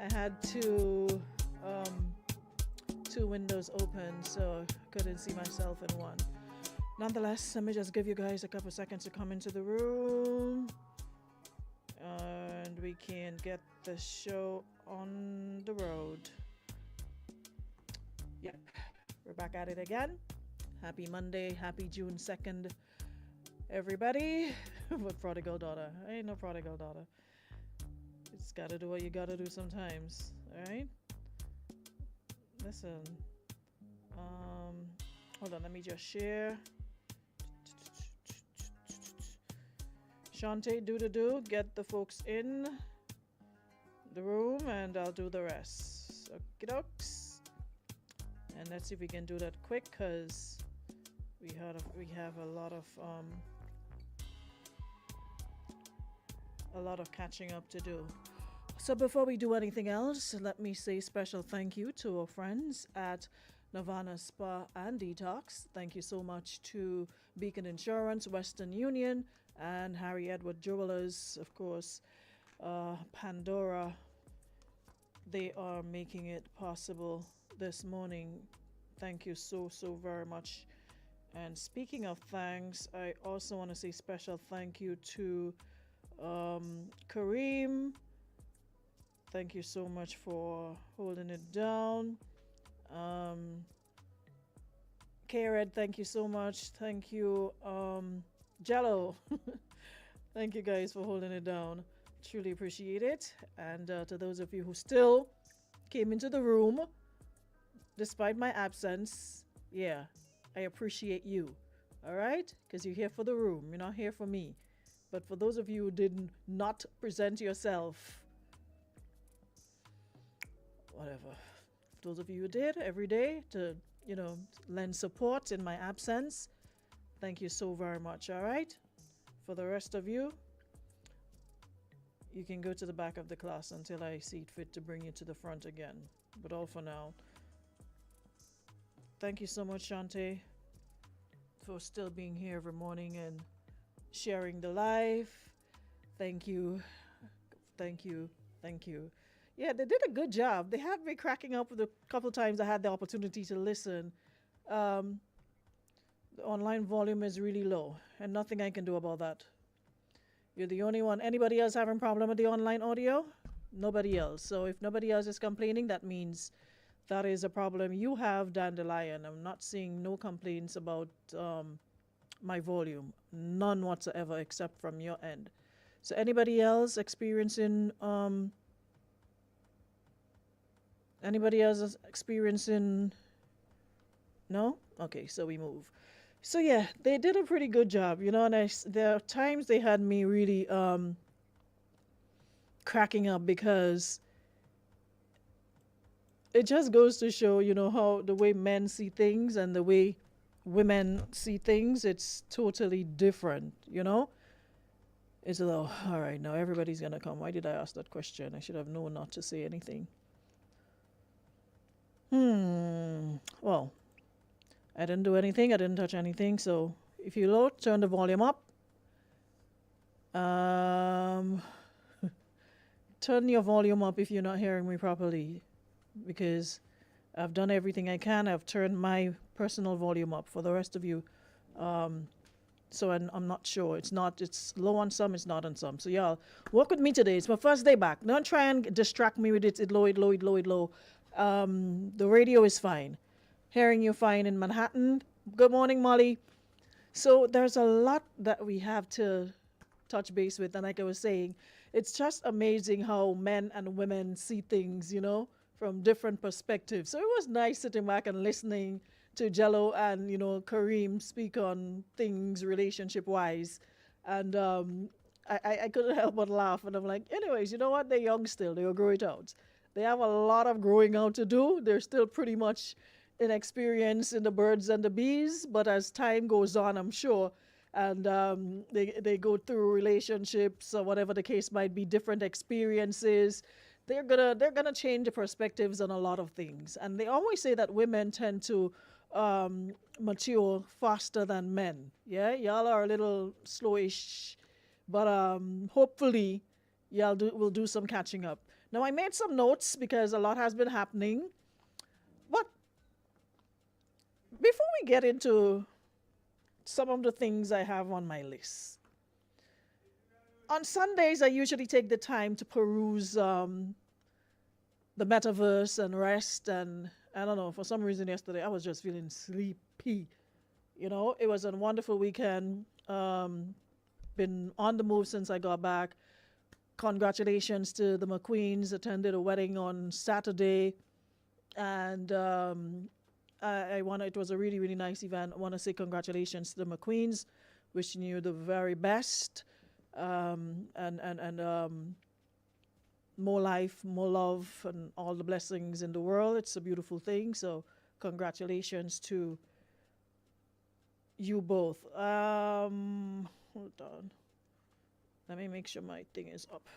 I had um, two windows open, so I couldn't see myself in one. Nonetheless, let me just give you guys a couple seconds to come into the room, and we can get the show on the road. Yep, we're back at it again. Happy Monday, happy June 2nd, everybody. With prodigal daughter. I ain't no prodigal daughter. You just gotta do what you gotta do sometimes, alright? Listen, hold on, let me just share. Shantae, do, get the folks in the room and I'll do the rest. Okie dokes. And let's see if we can do that quick because we have a lot of catching up to do. So before we do anything else, let me say special thank you to our friends at Nirvana Spa and Detox. Thank you so much to Beacon Insurance, Western Union, and Harry Edward Jewelers, of course, Pandora. They are making it possible this morning. Thank you so very much. And speaking of thanks, I also want to say special thank you to Kareem. Thank you so much for holding it down. K-Red, thank you so much. Thank you, Jello. Thank you guys for holding it down. Truly appreciate it. And to those of you who still came into the room, despite my absence, yeah, I appreciate you. All right? Because you're here for the room. You're not here for me. But for those of you who did not present yourself, whatever. For those of you who did every day to, lend support in my absence, thank you so very much, all right? For the rest of you, you can go to the back of the class until I see it fit to bring you to the front again. But all for now. Thank you so much, Shantae, for still being here every morning and sharing the life. Thank you. Thank you. Thank you. Yeah, they did a good job. They had me cracking up with a couple of times I had the opportunity to listen. The online volume is really low, and nothing I can do about that. You're the only one. Anybody else having a problem with the online audio? Nobody else. So if nobody else is complaining, that means that is a problem you have, Dandelion. I'm not seeing no complaints about my volume. None whatsoever except from your end. So anybody else experiencing no? Okay, so we move. So yeah, they did a pretty good job, and there are times they had me really cracking up because it just goes to show, how the way men see things and the way women see things, it's totally different, It's a little, all right, now everybody's going to come. Why did I ask that question? I should have known not to say anything. Well, I didn't do anything. I didn't touch anything. So if you load, turn the volume up. Turn your volume up if you're not hearing me properly, because I've done everything I can. I've turned my personal volume up for the rest of you. So I'm not sure. It's low on some, it's not on some. So y'all, work with me today. It's my first day back. Don't try and distract me with it low. The radio is fine. Hearing you fine in Manhattan. Good morning, Molly. So there's a lot that we have to touch base with. And like I was saying, it's just amazing how men and women see things, from different perspectives. So it was nice sitting back and listening to Jello and, Kareem speak on things relationship-wise. And I couldn't help but laugh. And I'm like, anyways, you know what? They're young still. They'll grow it out. They have a lot of growing out to do. They're still pretty much inexperienced in the birds and the bees. But as time goes on, I'm sure, and they go through relationships or whatever the case might be, different experiences, they're gonna change the perspectives on a lot of things. And they always say that women tend to mature faster than men. Yeah, y'all are a little slowish, but hopefully y'all will do some catching up. Now, I made some notes because a lot has been happening. But before we get into some of the things I have on my list, on Sundays, I usually take the time to peruse the metaverse and rest. And I don't know, for some reason yesterday, I was just feeling sleepy. It was a wonderful weekend. Been on the move since I got back. Congratulations to the McQueens. Attended a wedding on Saturday, and it was a really really nice event. I want to say congratulations to the McQueens, wishing you the very best, and more life, more love, and all the blessings in the world. It's a beautiful thing. So congratulations to you both. Hold on. Let me make sure my thing is up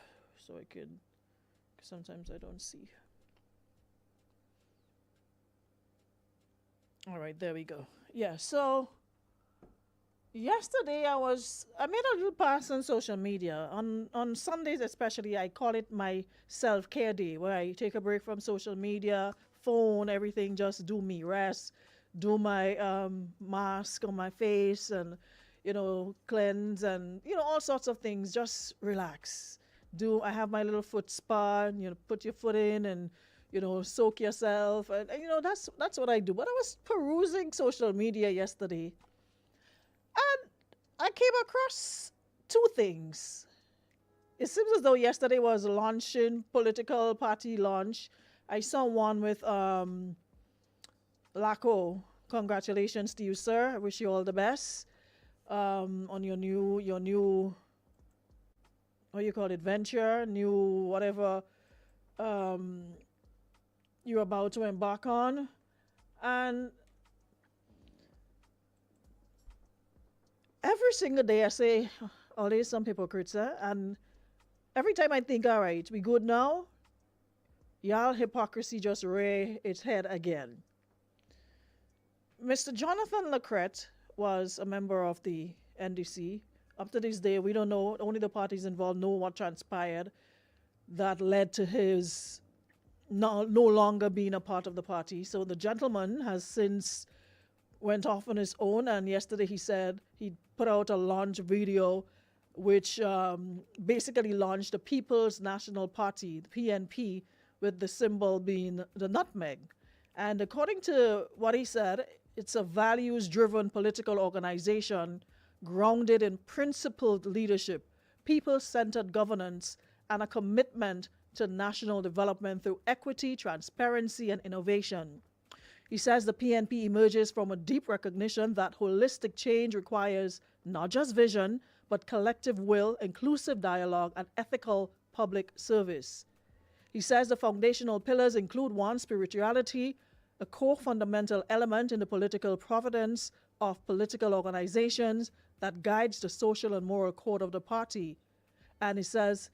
so I can. Sometimes I don't see. All right, there we go. Yeah, so yesterday I made a little pass on social media. On Sundays especially, I call it my self-care day, where I take a break from social media, phone, everything, just do me, rest, do my mask on my face, and cleanse, and all sorts of things, just relax. I have my little foot spa, and put your foot in, and soak yourself, and that's what I do. But I was perusing social media yesterday, and I came across two things. It seems as though yesterday was launching political party launch. I saw one with Laco. Congratulations to you, sir. I wish you all the best on your new what you call it, venture, new whatever you're about to embark on. And every single day I say, oh, there's some hypocrites, and every time I think, all right, we good now, y'all hypocrisy just rear its head again. Mr. Jonathan Lacrette was a member of the NDC. Up to this day, we don't know, only the parties involved know what transpired that led to his no longer being a part of the party. So the gentleman has since went off on his own, and yesterday he said he put out a launch video which basically launched the People's National Party, the PNP, with the symbol being the nutmeg. And according to what he said, it's a values-driven political organization grounded in principled leadership, people-centered governance, and a commitment to national development through equity, transparency, and innovation. He says the PNP emerges from a deep recognition that holistic change requires not just vision, but collective will, inclusive dialogue, and ethical public service. He says the foundational pillars include one, spirituality, a core fundamental element in the political providence of political organizations that guides the social and moral code of the party. And he says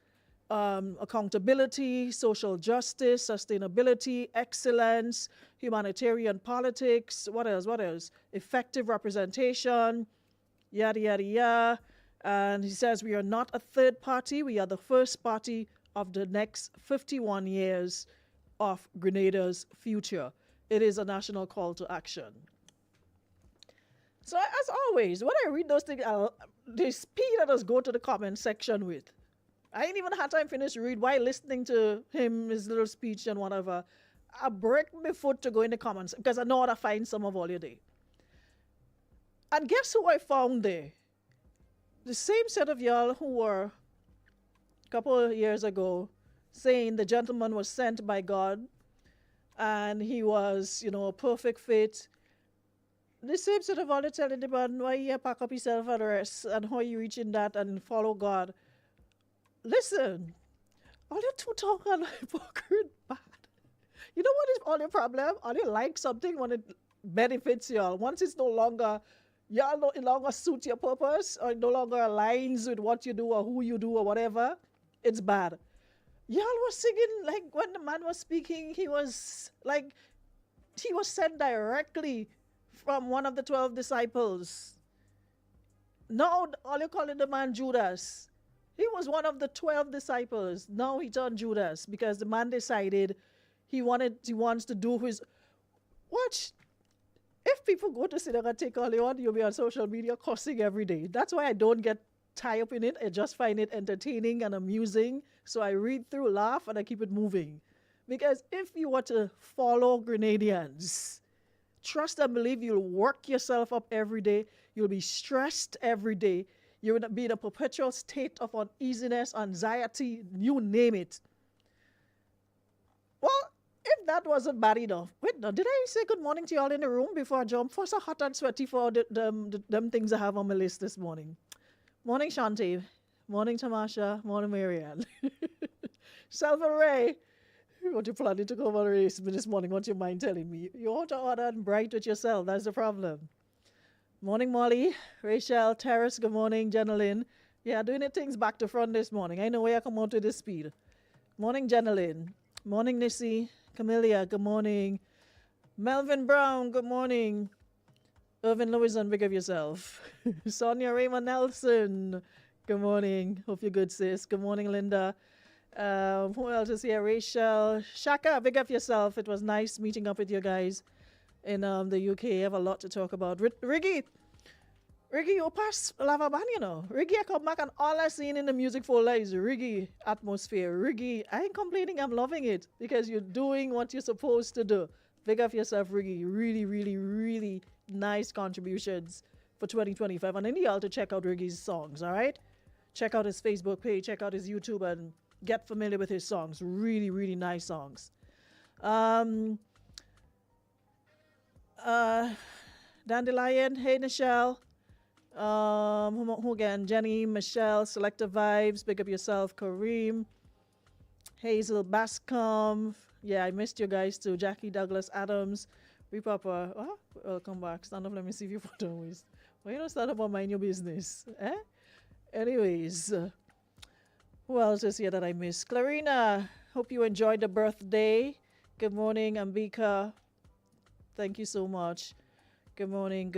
accountability, social justice, sustainability, excellence, humanitarian politics, what else? Effective representation, yada, yada, yada. And he says we are not a third party, we are the first party of the next 51 years of Grenada's future. It is a national call to action. So as always, when I read those things, the speed I just go to the comment section with. I ain't even had time to finish read while listening to him, his little speech and whatever. I break my foot to go in the comments because I know how to find some of all your day. And guess who I found there? The same set of y'all who were a couple of years ago saying the gentleman was sent by God and he was, a perfect fit. The same set of all telling the man why you pack up yourself and rest and how you reach in that and follow God. Listen, all you two talk are hypocrite bad. You know what is all your problem? All you like something when it benefits y'all. Once it's no longer, y'all no longer suit your purpose or it no longer aligns with what you do or who you do or whatever, it's bad. Y'all was singing, like when the man was speaking, he was sent directly from one of the 12 disciples. No, all you calling the man Judas. He was one of the 12 disciples. Now he turned Judas because the man decided he wants to do his watch. If people go to synagogue and take all they want, you'll be on social media cussing every day. That's why I don't get tied up in it. I just find it entertaining and amusing. So I read through, laugh, and I keep it moving. Because if you were to follow Grenadians, trust and believe you'll work yourself up every day. You'll be stressed every day. You will be in a perpetual state of uneasiness, anxiety, you name it. Well, if that wasn't bad enough, wait, no, did I say good morning to y'all in the room before I jump? For so hot and sweaty for them things I have on my list this morning. Morning, Shanti. Morning, Tamasha. Morning, Marianne. Salva Ray. What you planning to go on a race this morning? What's your mind telling me? You ought to order and bright with yourself. That's the problem. Morning, Molly. Rachel, Terrace, good morning. Jenalyn. Yeah, doing the things back to front this morning. I know where I come out with this speed. Morning, Jenalyn. Morning, Nissy. Camellia, good morning. Melvin Brown, good morning. Irvin Lewison, big of yourself. Sonia Raymond Nelson, good morning. Hope you're good, sis. Good morning, Linda. Who else is here? Rachel. Shaka, big up yourself. It was nice meeting up with you guys in the UK. I have a lot to talk about. Riggy, you pass Lava you know. Riggy, I come back and all I seen in the music folder is Riggy atmosphere. Riggy, I ain't complaining, I'm loving it because you're doing what you're supposed to do. Big up yourself, Riggy. Really, really, really nice contributions for 2025. And I need y'all to check out Riggy's songs, all right? Check out his Facebook page, check out his YouTube, and get familiar with his songs. Really, really nice songs. Dandelion, hey, Nichelle. Who again? Jenny, Michelle, Selective Vibes, big up yourself, Kareem, Hazel Bascom. Yeah, I missed you guys too. Jackie Douglas Adams, Repapa. Oh, welcome back. Stand up, let me see if you put on waist. Why you don't stand up and mind your business? Eh? Anyways, who else is here that I missed? Clarina, hope you enjoyed the birthday. Good morning, Ambika. Thank you so much. Good morning,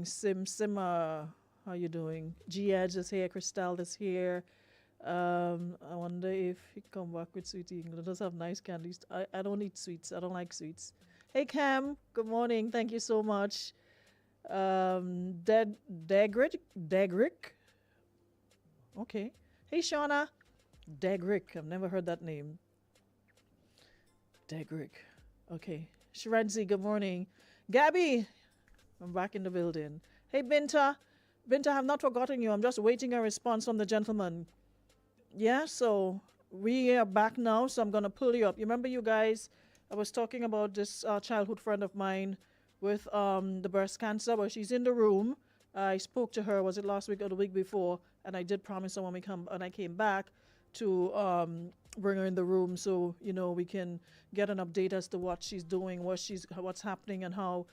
Simma. How you doing? G Edge is here, Cristal is here. I wonder if he come back with Sweet England. It does have nice candies. I don't eat sweets. I don't like sweets. Hey Cam, good morning. Thank you so much. Degrick. Okay. Hey Shauna. Degrick. I've never heard that name. Degrick. Okay. Shredzi, good morning. Gabby, I'm back in the building. Hey, Binta. Binta, I have not forgotten you. I'm just waiting a response from the gentleman. Yeah, so we are back now, so I'm going to pull you up. You remember you guys, I was talking about this childhood friend of mine with the breast cancer. Well, she's in the room. I spoke to her, was it last week or the week before? And I did promise her when I came back to bring her in the room so, you know, we can get an update as to what she's doing, what's happening, and how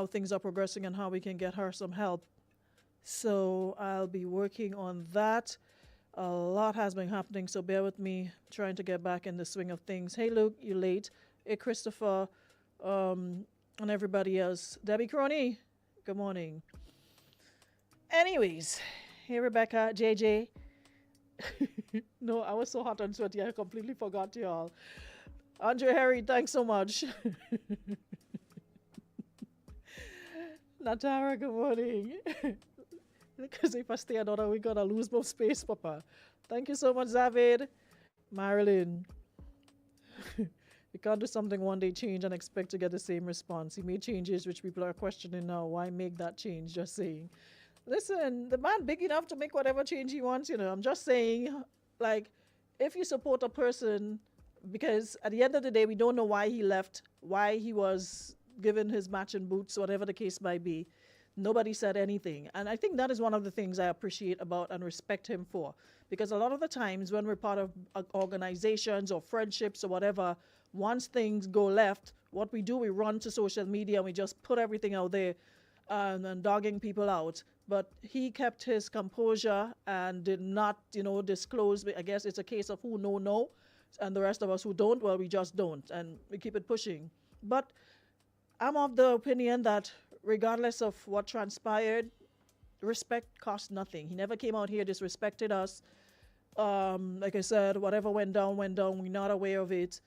things are progressing and how we can get her some help. So I'll be working on that. A lot has been happening, so bear with me trying to get back in the swing of things. Hey Luke, you late. Hey Christopher, and everybody else. Debbie Crony, good morning. Anyways, hey Rebecca, JJ. No, I was so hot and sweaty, I completely forgot y'all. Andre Harry, thanks so much. Natara, good morning. Because if I stay another week, I'm gonna lose more space, Papa. Thank you so much, Zavid. Marilyn. You can't do something one day, change, and expect to get the same response. He made changes which people are questioning now. Why make that change? Just saying. Listen, the man big enough to make whatever change he wants, you know. I'm just saying, like, if you support a person, because at the end of the day, we don't know why he left, why he was given his matching boots, whatever the case might be. Nobody said anything. And I think that is one of the things I appreciate about and respect him for. Because a lot of the times when we're part of organizations or friendships or whatever, once things go left, what we do, we run to social media and we just put everything out there and dogging people out. But he kept his composure and did not, you know, disclose. I guess it's a case of who know, and the rest of us who don't, well, we just don't. And we keep it pushing. But I'm of the opinion that regardless of what transpired, respect costs nothing. He never came out here disrespected us. Like I said, whatever went down, went down. We're not aware of it.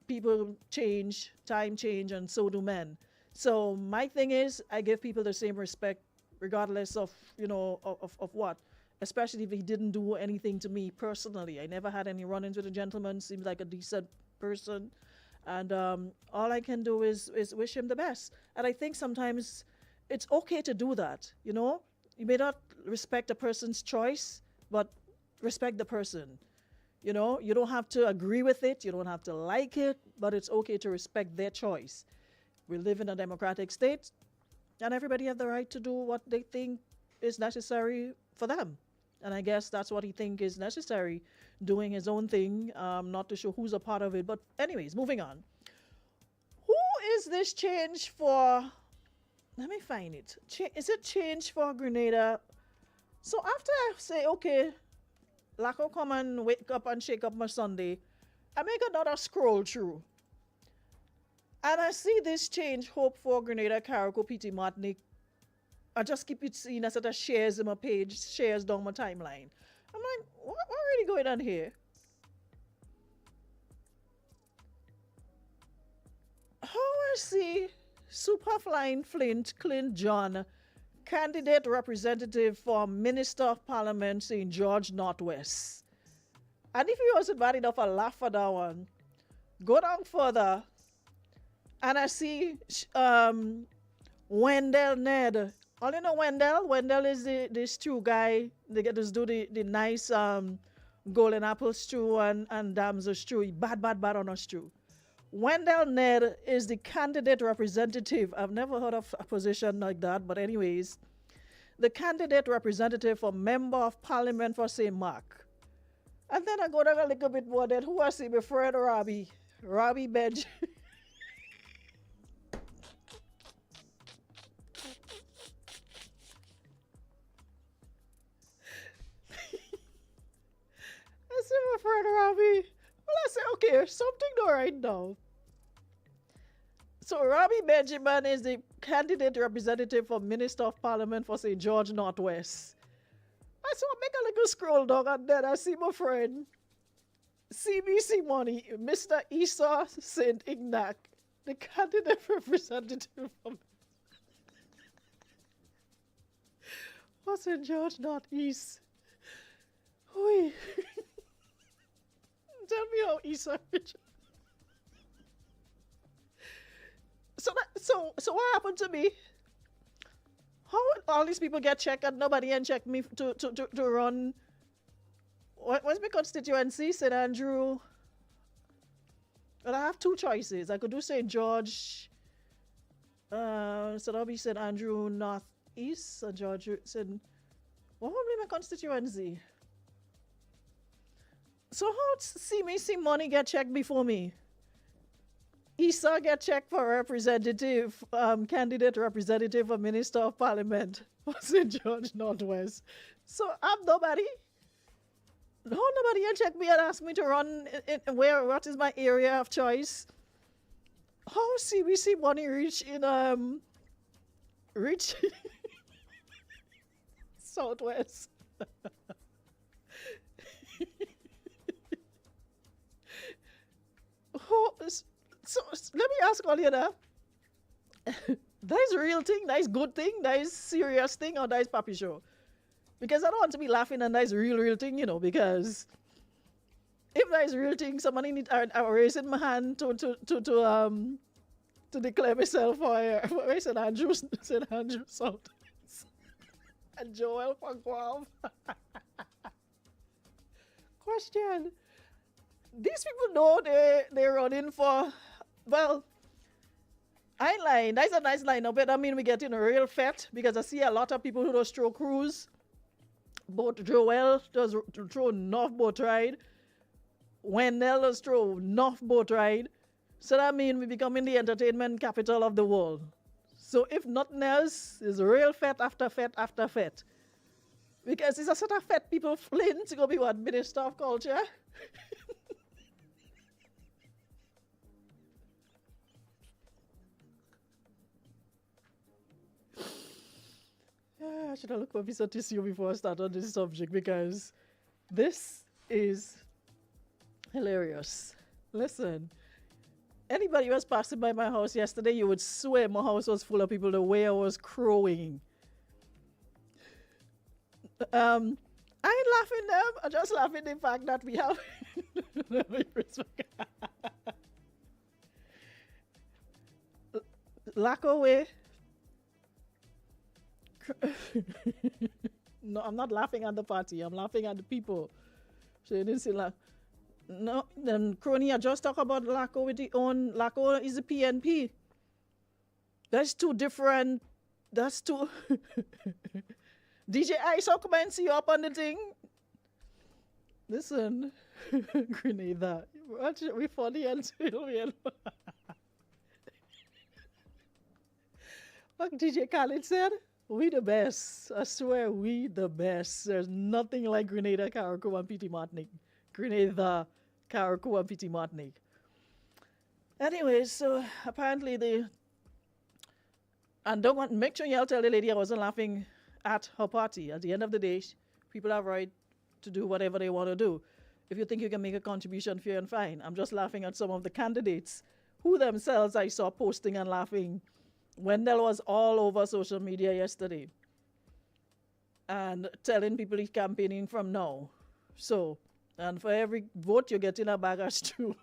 People change, time change, and so do men. So my thing is, I give people the same respect, regardless of of what. Especially if he didn't do anything to me personally. I never had any run-ins with a gentleman. Seems like a decent person, and all I can do is wish him the best. And I think sometimes it's okay to do that. You may not respect a person's choice, but respect the person. You don't have to agree with it, you don't have to like it, but it's okay to respect their choice. We live in a democratic state, and everybody have the right to do what they think is necessary for them. And I guess that's what he think is necessary, doing his own thing, not to show who's a part of it. But anyways, moving on. Who is this change for? Let me find it. Is it change for Grenada? So after I say, okay, Lacko come and wake up and shake up my Sunday, I make another scroll through. And I see this change, Hope for Grenada, Carrico, PT Martinique. I just keep it seen as it shares in my page, shares down my timeline. I'm like, what really going on here? How I see Superflying Flint Clint John, candidate representative for Minister of Parliament St. George Northwest. And if you wasn't bad enough, I laugh for that one. Go down further, and I see Wendell Ned. All you know Wendell? Wendell is the stew guy. They get to do the nice golden apple stew and damsel stew. He bad on a stew. Wendell Ned is the candidate representative. I've never heard of a position like that, but anyways, the candidate representative for Member of Parliament for St. Mark. And then I go down a little bit more. Then who I see? My friend Robbie Benj. I see my friend Robbie. Well, I say, okay, something not right now. So Robbie Benjamin is the candidate representative for Minister of Parliament for St. George Northwest. I saw make a little scroll down and then I see my friend CBC Money, Mr. Issa St. Ignac, the candidate representative for St. George Northeast. Oi. Tell me how Issa. So what happened to me? How all these people get checked and nobody can check me to run? What's my constituency? St. Andrew. Well, I have two choices. I could do St. George. So that'll be St. Andrew Northeast. St. George. What would be my constituency? So how CMC Money get checked before me? Issa get checked for representative, candidate representative of Minister of Parliament for St. George Northwest. So I'm nobody. No, nobody can check me and ask me to run what is my area of choice. How CBC Money reach Southwest? So let me ask all you now. That is a real thing, that is good thing, that is serious thing, or that is puppy show? Because I don't want to be laughing and that is real thing, because if that is real thing, somebody need I'm raising my hand to declare myself for St. Andrew South and Joel Pangwav. Question. These people know they're running for, well, I ain't lying. That's a nice line. But I mean, we get in a real fete because I see a lot of people who do stroke cruise. Both Joel does throw North Boat Ride. Wendell does throw North Boat Ride. So that means we becoming the entertainment capital of the world. So if nothing else, it's a real fete after fete after fete. Because it's a sort of fete people fling to go be what? Minister of Culture? I should have looked for a piece of tissue before I start on this subject because this is hilarious. Listen, anybody who was passing by my house yesterday, you would swear my house was full of people the way I was crowing. I ain't laughing them. I'm just laughing the fact that we have lack away. No, I'm not laughing at the party. I'm laughing at the people. So you didn't say laugh. No, then Crony, I just talk about LACO with the own. LACO is the PNP. That's two different. That's two. DJ Ice, how come and see you up on the thing? Listen, Grenada, watch it. We funny until we. Like DJ Khaled said, we the best. I swear, we the best. There's nothing like Grenada, Carriacou, and PT Martinique. Grenada, Carriacou, and PT Martinique. Anyway, so apparently and don't want, make sure y'all tell the lady I wasn't laughing at her party. At the end of the day, people have right to do whatever they want to do. If you think you can make a contribution, fair and fine. I'm just laughing at some of the candidates who themselves I saw posting and laughing. Wendell was all over social media yesterday and telling people he's campaigning from now. So, and for every vote, you're getting a baggage too.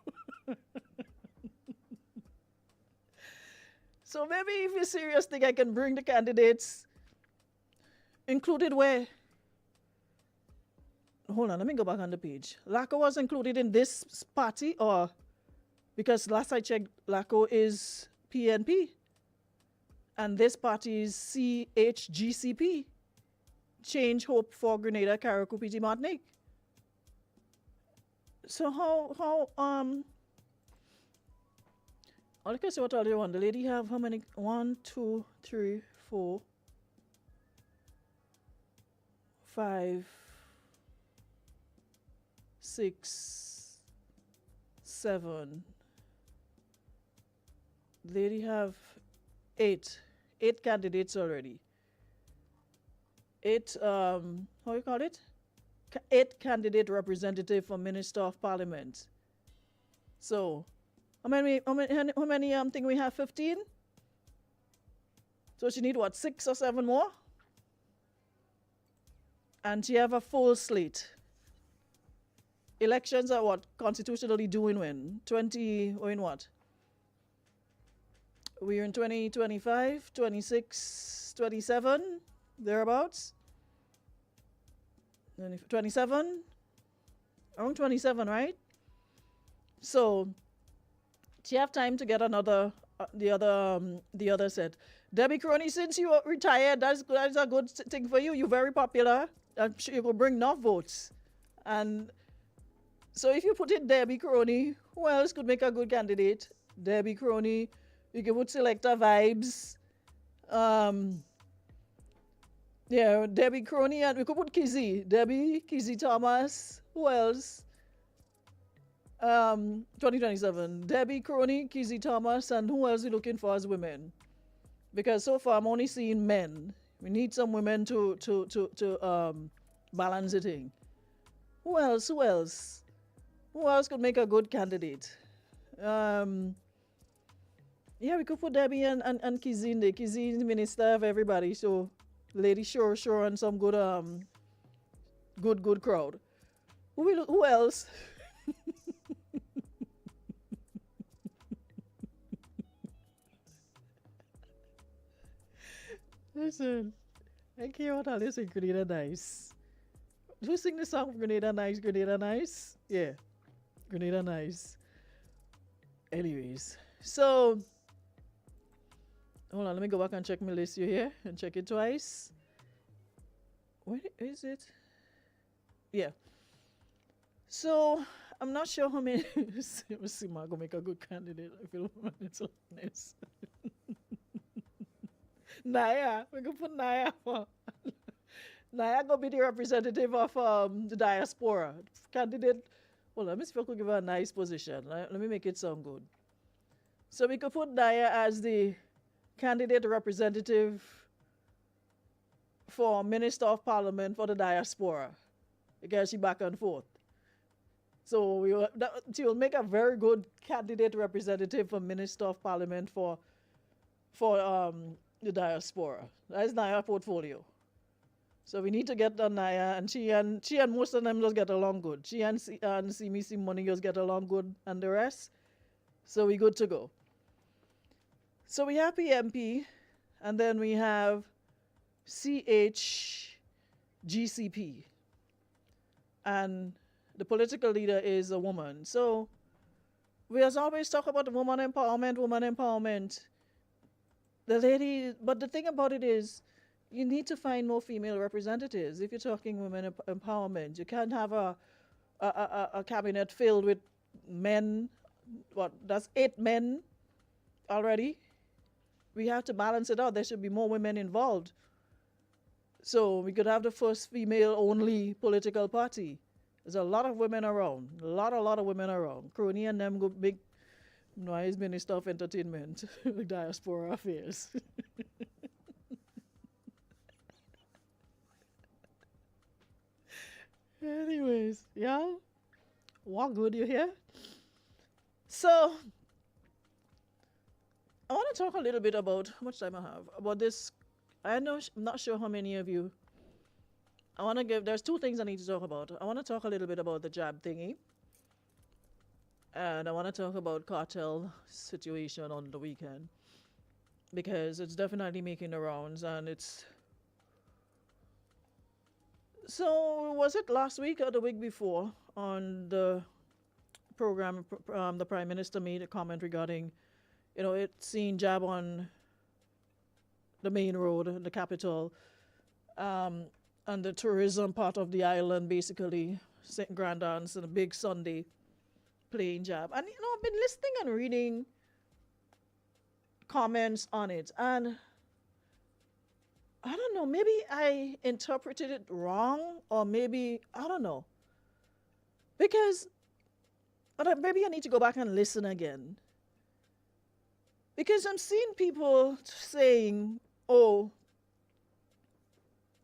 So maybe if you're serious, think I can bring the candidates, included where? Hold on, let me go back on the page. LACO was included in this party, or because last I checked, LACO is PNP. And this party is CHGCP, Change Hope for Grenada, Carriacou, PT Martinique. So I'll see what all you want. The lady have how many? 1, 2, 3, 4, 5, 6, 7. The lady have 8 candidates already. 8 how you call it? 8 candidate representative for Minister of Parliament. So how many think we have? 15? So she need what, 6 or 7 more? And she have a full slate. Elections are what constitutionally doing when? 20 or in what? We're in 2025, 26, 27, thereabouts. 27? Around 27, right? So, do you have time to get another, the other set? Debbie Crony, since you retired, that's a good thing for you. You're very popular. I'm sure you will bring enough votes. And so if you put in Debbie Crony, who else could make a good candidate? Debbie Crony. You can put Selector Vibes. Yeah, Debbie Crony, and we could put Kizzy. Debbie, Kizzy Thomas. Who else? 2027. Debbie Crony, Kizzy Thomas, and who else are we looking for as women? Because so far I'm only seeing men. We need some women to balance the thing. Who else? Who else? Who else could make a good candidate? Yeah, we could put Debbie and Kizzy in there. Kizzy is the minister of everybody, so Lady Sure, and some good good crowd. Who else? Listen, I care what all this in Grenada Nice. Who sing the song from Grenada Nice? Grenada Nice? Yeah, Grenada Nice. Anyways, so hold on, let me go back and check my list here and check it twice. Where is it? Yeah. So I'm not sure how many. Let's see, Margo make a good candidate. I feel it's honest. Naya, we can put Naya for. Naya gonna be the representative of the diaspora candidate. Well, let me see if I could give her a nice position. Let me make it sound good. So we could put Naya as the candidate representative for Minister of Parliament for the diaspora because she back and forth. So she will make a very good candidate representative for Minister of Parliament for the diaspora. That is Naya portfolio. So we need to get on Naya, and she and most of them just get along good. She and Simi Money just get along good, and the rest. So we good to go. So we have PMP, and then we have CHGCP, and the political leader is a woman. So we as always talk about woman empowerment. But the thing about it is, you need to find more female representatives if you're talking women empowerment. You can't have a cabinet filled with men. That's 8 men already. We have to balance it out. There should be more women involved. So we could have the first female-only political party. There's a lot of women around. A lot of women around. Crony and them go big. No, he's Minister of Entertainment, Diaspora Affairs. Anyways, yeah, what good you hear? So, I want to talk a little bit about how much time I have about this. I'm not sure how many of you. There's 2 things I need to talk about. I want to talk a little bit about the jab thingy. And I want to talk about cartel situation on the weekend. Because it's definitely making the rounds, and it's. So, was it last week or the week before on the program, the Prime Minister made a comment regarding, it seen jab on the main road, the capital, and the tourism part of the island, basically, St. Grandance and a big Sunday playing jab. And, I've been listening and reading comments on it, and I don't know, maybe I interpreted it wrong, or maybe, I don't know. But maybe I need to go back and listen again. Because I'm seeing people saying,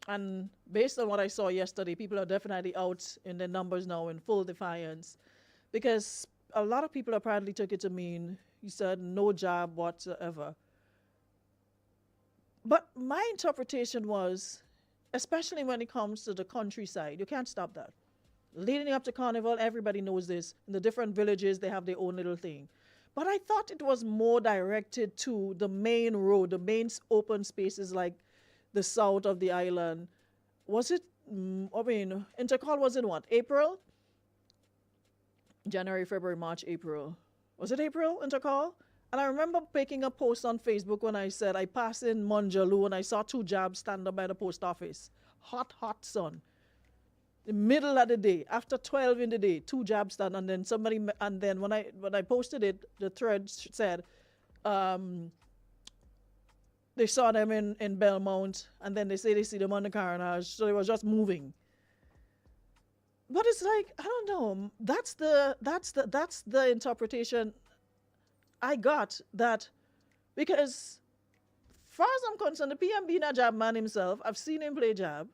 and based on what I saw yesterday, people are definitely out in their numbers now in full defiance. Because a lot of people apparently took it to mean, he said, no jab whatsoever. But my interpretation was, especially when it comes to the countryside, you can't stop that. Leading up to Carnival, everybody knows this. In the different villages, they have their own little thing. But I thought it was more directed to the main road, the main open spaces like the south of the island. Was it, Intercall was in what, April? January, February, March, April. Was it April, Intercall? And I remember making a post on Facebook when I said I passed in Monjaloo and I saw 2 jabs stand up by the post office. Hot sun. The middle of the day, after 12 in the day, 2 jabs stand, and then when I posted it, the thread said, they saw them in Belmont, and then they say they see them on the Carnage, so they was just moving. But it's like, I don't know, that's the interpretation I got, that because far as I'm concerned, the PM being a jab man himself, I've seen him play jab,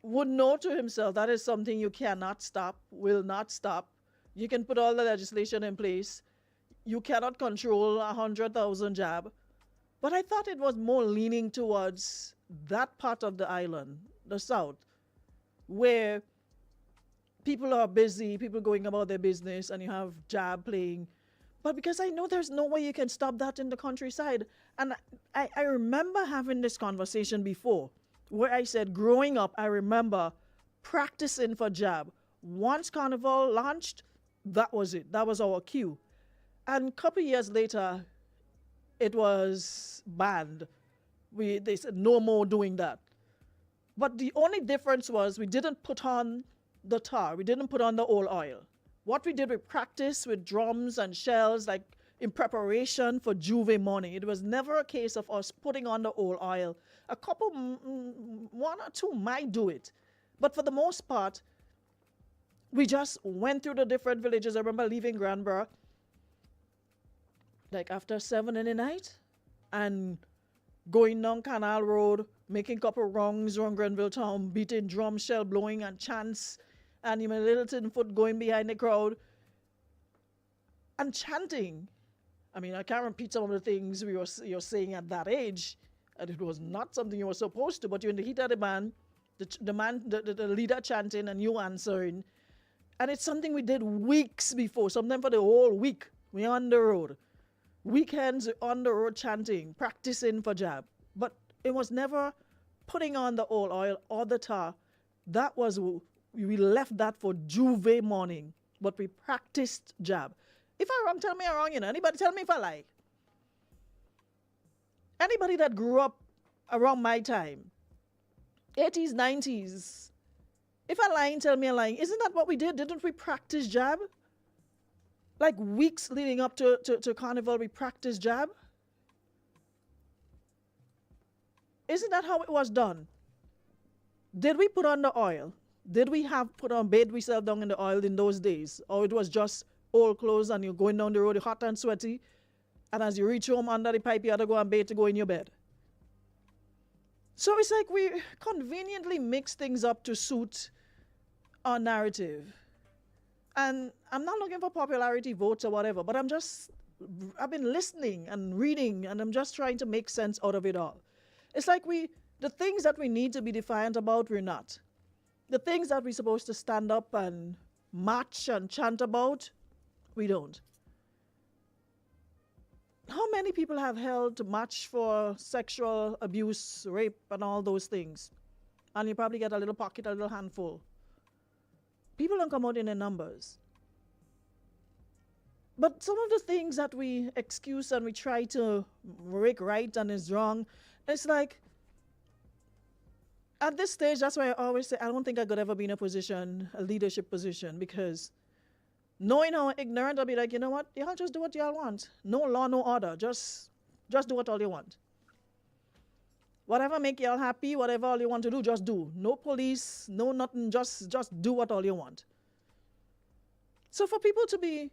would know to himself that is something you cannot stop, will not stop. You can put all the legislation in place. You cannot control 100,000 jab. But I thought it was more leaning towards that part of the island, the south, where people are busy, people going about their business, and you have jab playing. But because I know there's no way you can stop that in the countryside. And I remember having this conversation before, where I said, growing up, I remember practicing for jab. Once Carnival launched, that was it. That was our cue. And a couple years later, it was banned. They said no more doing that. But the only difference was we didn't put on the tar. We didn't put on the old oil. What we did, we practiced with drums and shells, like in preparation for Juve morning. It was never a case of us putting on the old oil. A couple, 1 or 2 might do it. But for the most part, we just went through the different villages. I remember leaving Granborough like after 7 in the night and going down Canal Road, making couple wrongs around Grenville Town, beating drum, shell blowing, and chants, and even Littleton Foot going behind the crowd and chanting. I mean, I can't repeat some of the things you're saying at that age, and it was not something you were supposed to. But you're in the heat of the man, the leader chanting, and you answering, and it's something we did weeks before. Sometimes for the whole week, we're on the road. Weekends on the road chanting, practicing for jab. But it was never putting on the old oil or the tar. That was, we left that for Juve morning, but we practiced jab. If I'm wrong, tell me I'm wrong, Anybody tell me if I lie. Anybody that grew up around my time, 80s, 90s, if I'm lying, tell me I'm lying. Isn't that what we did? Didn't we practice jab? Like weeks leading up to Carnival, we practiced jab. Isn't that how it was done? Did we put on the oil? Did we have bathe ourselves down in the oil in those days? Or it was just old clothes and you're going down the road, you're hot and sweaty, and as you reach home under the pipe, you have to go and bathe to go in your bed. So it's like we conveniently mix things up to suit our narrative. And I'm not looking for popularity votes or whatever, but I've been listening and reading, and I'm just trying to make sense out of it all. It's like the things that we need to be defiant about, we're not. The things that we're supposed to stand up and march and chant about, we don't. How many people have held to march for sexual abuse, rape, and all those things? And you probably get a little pocket, a little handful. People don't come out in their numbers. But some of the things that we excuse and we try to make right and is wrong, it's like, at this stage, that's why I always say I don't think I could ever be in a leadership position, because knowing how ignorant, I'll be like, you know what, y'all just do what y'all want. No law, no order, just do what all you want. Whatever make y'all happy, whatever all you want to do, just do. No police, no nothing, just do what all you want. So for people to be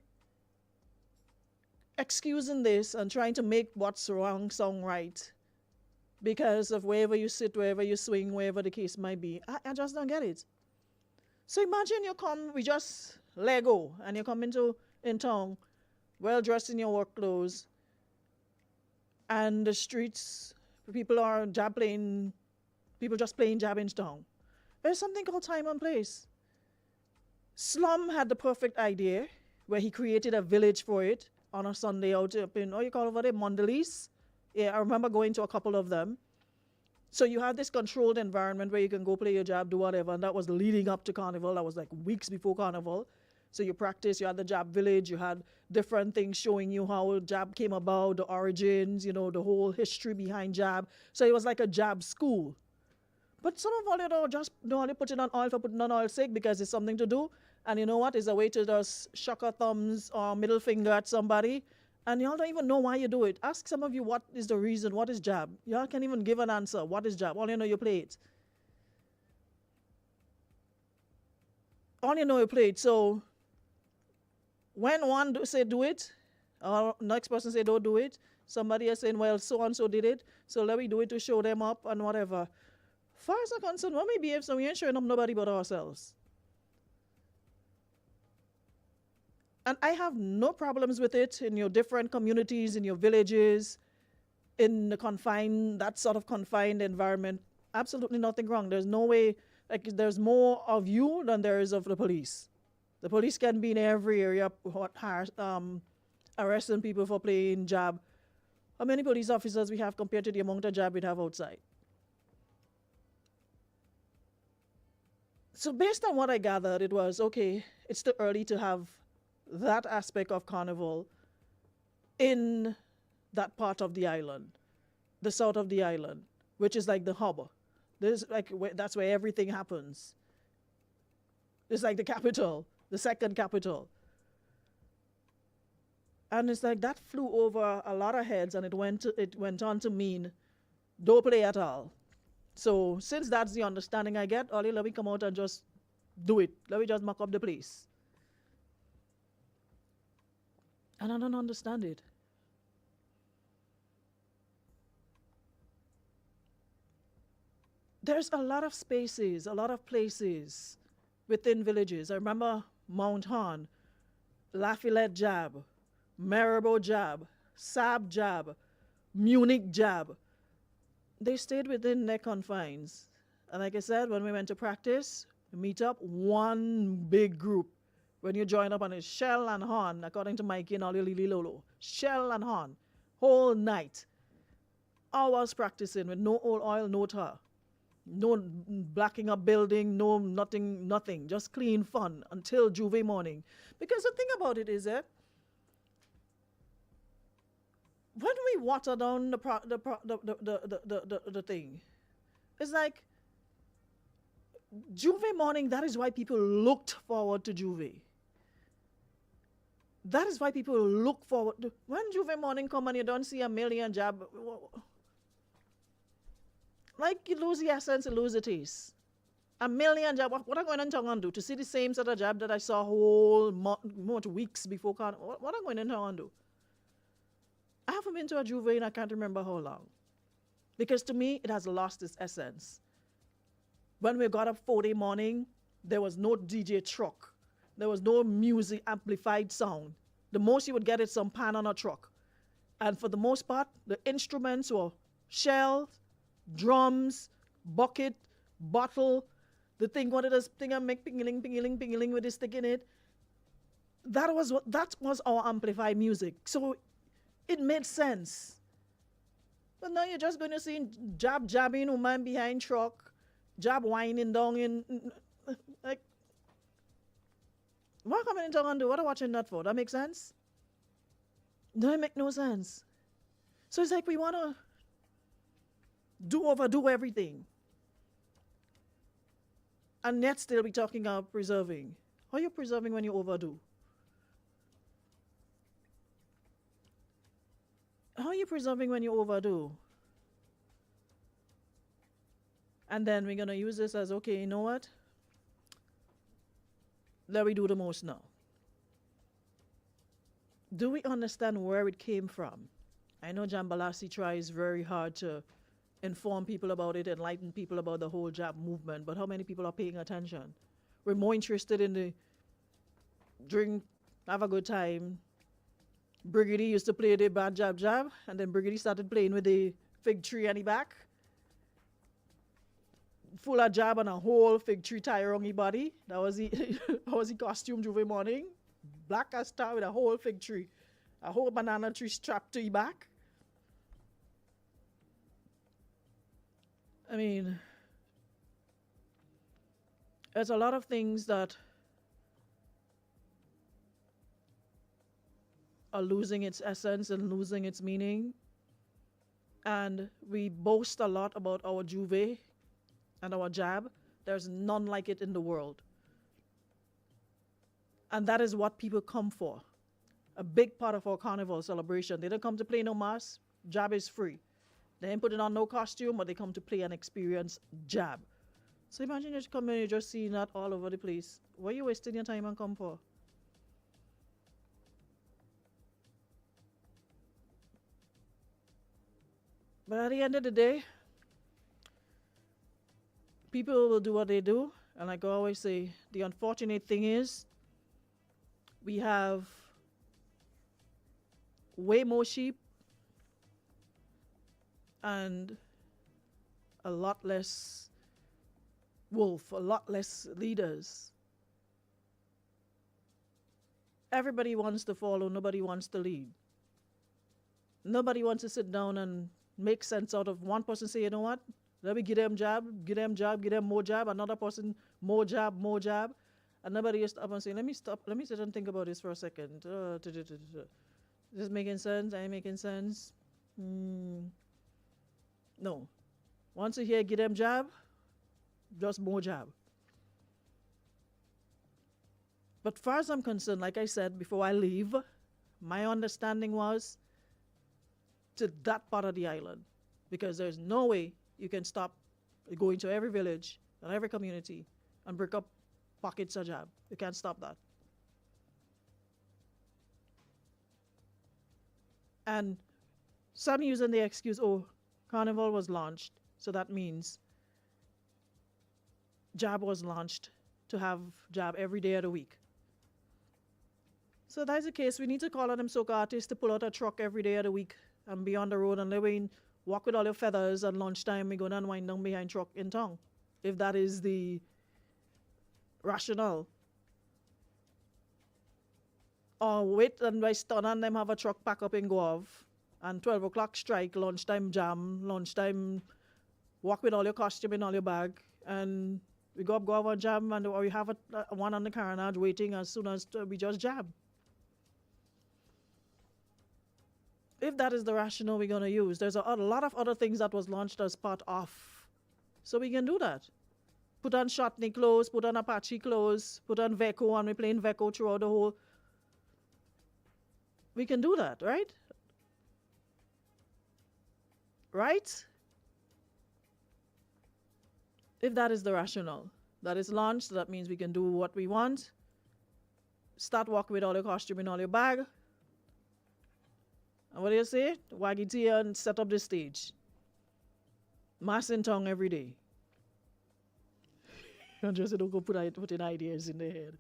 excusing this and trying to make what's wrong sound right because of wherever you sit, wherever you swing, wherever the case might be, I just don't get it. So imagine we just let go, and you come in town, well dressed in your work clothes, and the streets, people are people just playing jab in town. There's something called time and place. Slum had the perfect idea where he created a village for it on a Sunday out up in, you call over there, Mondelez? Yeah, I remember going to a couple of them. So you have this controlled environment where you can go play your jab, do whatever, and that was leading up to Carnival. That was like weeks before Carnival. So you practice, you had the jab village, you had different things showing you how jab came about, the origins, the whole history behind jab. So it was like a jab school. But some of all, just only put it on oil for putting on oil's sake because it's something to do. And you know what? It's a way to just shock our thumbs or middle finger at somebody. And y'all don't even know why you do it. Ask some of you what is the reason, what is jab? Y'all can't even give an answer. What is jab? All you know you play it. All you know you play it. So when one say do it, or next person say don't do it, somebody is saying, well, so-and-so did it, so let me do it to show them up and whatever. Far as I'm concerned, when we behave, so we ain't showing up nobody but ourselves. And I have no problems with it in your different communities, in your villages, in that sort of confined environment. Absolutely nothing wrong. There's no way, there's more of you than there is of the police. The police can be in every area arresting people for playing jab. How many police officers we have compared to the amount of jab we have outside? So based on what I gathered, it was, okay, it's too early to have that aspect of Carnival in that part of the island, the south of the island, which is like the hub. That's where everything happens. It's like the capital, the second capital. And it's like that flew over a lot of heads, and it went on to mean don't play at all. So since that's the understanding I get, Ollie, let me come out and just do it. Let me just muck up the place. And I don't understand it. There's a lot of spaces, a lot of places within villages. I remember Mount Horn, Lafayette Jab, Maribor Jab, Sab Jab, Munich Jab. They stayed within their confines. And like I said, when we went to practice, we meet up, one big group. When you join up on a shell and horn, according to Mikey and Olili Lolo, shell and horn, whole night, hours practicing with no old oil, no tar, no blacking up building, no nothing, nothing, just clean fun until Juve morning. Because the thing about it is that when we water down the thing, it's like Juve morning, that is why people looked forward to Juve. That is why people look forward to when Juve morning come and you don't see a million jab. Like you lose the essence, you lose the taste. A million jab. What am I going to do? To see the same sort of jab that I saw whole month, weeks before. What am I going to do? I haven't been to a Juve and I can't remember how long. Because to me, it has lost its essence. When we got up 4 morning, there was no DJ truck. There was no music amplified sound. The most you would get is some pan on a truck. And for the most part, the instruments were shells, drums, bucket, bottle, the thing wanted this thing and make pingeling, pingeling, pingeling with this stick in it. That was our amplified music. So it made sense. But now you're just going to see jabbing woman behind truck, jab whining down in like what coming in town and do? What are watching that for? That makes sense? No, it make no sense. So it's like we want to overdo everything. And yet still be talking about preserving. How are you preserving when you overdo? How are you preserving when you overdo? And then we're going to use this as, okay, you know what? Let me do the most now. Do we understand where it came from? I know Jambalasi tries very hard to inform people about it, enlighten people about the whole jab movement, but how many people are paying attention? We're more interested in the drink, have a good time. Brigady used to play the bad jab jab, and then Brigady started playing with the fig tree on the back. Full of jab and a whole fig tree tie around his body. That was the that was the costume Juve morning. Black as star with a whole fig tree. A whole banana tree strapped to his back. I mean, there's a lot of things that are losing its essence and losing its meaning. And we boast a lot about our Juve and our jab. There's none like it in the world. And that is what people come for. A big part of our carnival celebration. They don't come to play no mass. Jab is free. They ain't putting on no costume, but they come to play and experience jab. So imagine you come in and you're just seeing that all over the place. What are you wasting your time and come for? But at the end of the day, people will do what they do. And like I always say, the unfortunate thing is we have way more sheep and a lot less wolf, a lot less leaders. Everybody wants to follow, nobody wants to lead. Nobody wants to sit down and make sense out of one person say, you know what? Let me give them jab, give them jab, give them more jab, another person more jab, more jab. And nobody just stop and say, let me sit and think about this for a second. Is this making sense? Ain't making sense? No. Once you hear give them jab, just more jab. But far as I'm concerned, like I said before I leave, my understanding was to that part of the island. Because there's no way you can stop going to every village and every community and break up pockets of jab. You can't stop that. And some using the excuse, oh, Carnival was launched, so that means Jab was launched to have Jab every day of the week. So that's the case. We need to call on them soca artists to pull out a truck every day of the week and be on the road and let me walk with all your feathers and lunchtime we go and wind down behind truck in town. If that is the rationale. Or wait and by stun and them have a truck pack up in Guave and 12 o'clock strike, lunchtime jam, lunchtime walk with all your costume in all your bag and we go up and jam and or we have one on the carnage waiting as soon as we just jam. If that is the rationale we're going to use, there's a lot of other things that was launched as part of. So we can do that. Put on Shotney clothes, put on Apache clothes, put on Veco, and we're playing Veco throughout the whole. We can do that, right? Right? If that is the rationale. That is launched, that means we can do what we want. Start walking with all your costume in all your bag. And what do you say? Waggy tea and set up the stage. Mass in tongue every day. And just don't go putting ideas in their head.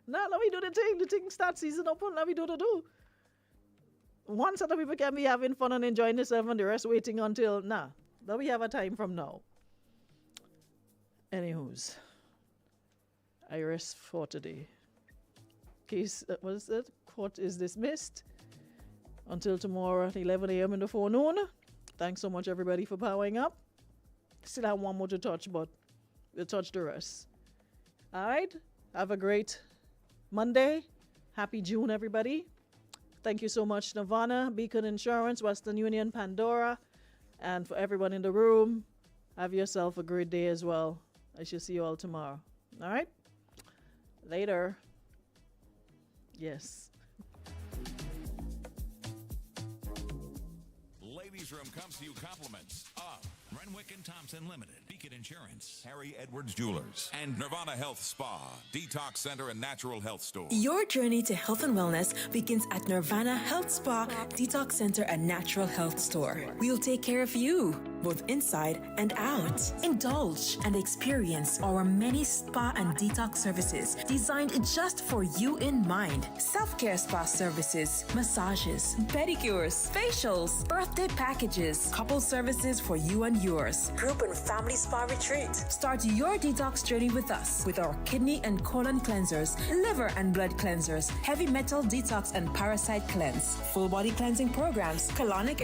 Now we do the thing. The thing starts season up and now we do the do. One set of people can be having fun and enjoying themselves and the rest waiting until, now we have a time from now. Anywho's. I rest for today. Case, what is it? Court is dismissed. Until tomorrow at 11 a.m. in the forenoon. Thanks so much, everybody, for powering up. Still have one more to touch, but we'll touch the rest. All right? Have a great Monday. Happy June, everybody. Thank you so much, Nirvana, Beacon Insurance, Western Union, Pandora, and for everyone in the room. Have yourself a great day as well. I shall see you all tomorrow. All right? Later. Yes. Ladies Room comes to you compliments of Renwick and Thompson Limited, Beacon Insurance, Harry Edwards Jewelers, and Nirvana Health Spa, Detox Center and Natural Health Store. Your journey to health and wellness begins at Nirvana Health Spa, Detox Center and Natural Health Store. We'll take care of you, both inside and out. Indulge and experience our many spa and detox services designed just for you in mind. Self-care spa services, massages, pedicures, facials, birthday packages, couple services for you and yours, group and family spa retreat. Start your detox journey with us with our kidney and colon cleansers, liver and blood cleansers, heavy metal detox and parasite cleanse, full body cleansing programs, colonic